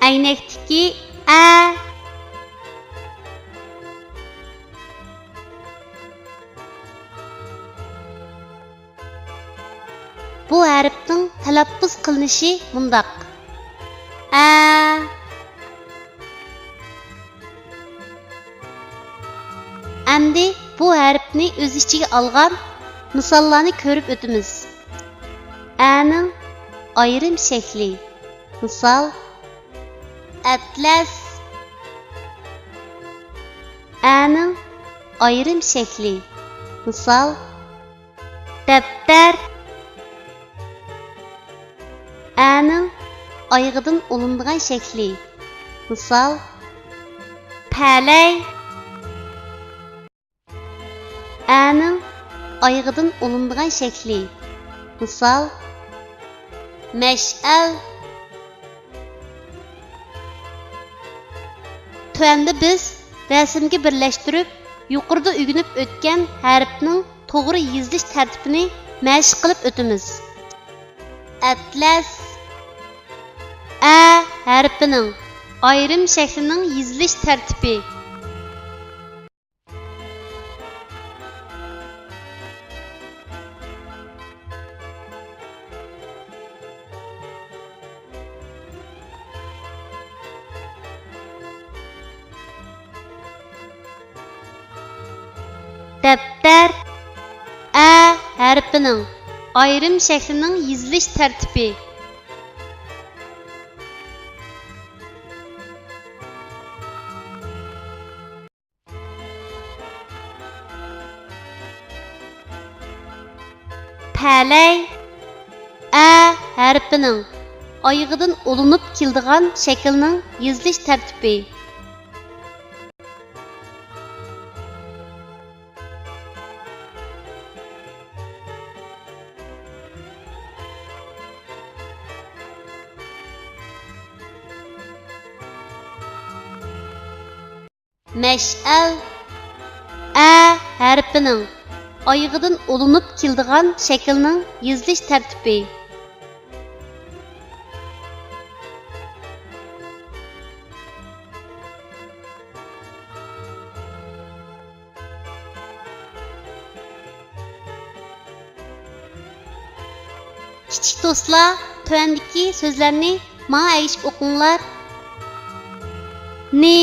Aynakdagi a. Bu harfning talaffuz qilinishi mundaq. A. Endi bu harfni o'z ichiga olgan misollarni ko'rib o'tamiz. A'ning ayrim shakli. Misol atlas. A'ning ayrim shakli. Misol daftar. A'ning oyog'idan olingan shakli. Misol palay. A'ning oyog'idan olingan shakli. Misol mash'al. Tuanda biz rasmga birlashtirib, yuqorida o'rganib o'tgan harfning to'g'ri yozilish tartibini mashq qilib o'tamiz. Atlas. A harfining ayrim shaklining yozilish tartibi. Daftar. A harfining ayrim shaklining yozilish tartibi. Palay. A harfining oyog'idan olinib keladigan shaklning yozilish tartibi. Mash'al. A harfining oyog'idan olinib keladigan shaklning yozilish tartibi. Kichik do'stlar, tuandagi so'zlarni menga aytib o'qinglar. Ni,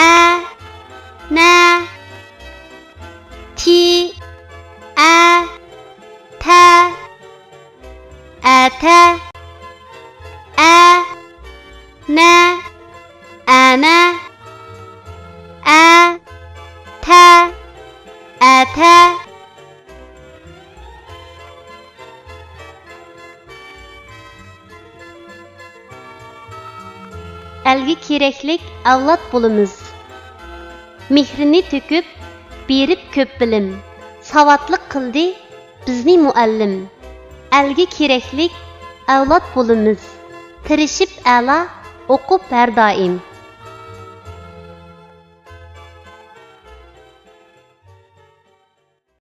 a, na, ti, a, ta, ata, a, na, ana, a, ta, ata. Elga keraklik avlod bo'lamiz. Mehrini to'kib, berib ko'p bilim. Savatliq qildi bizni muallim. Elga keraklik avlod bo'lamiz. Tirishib a'la o'qib har doim.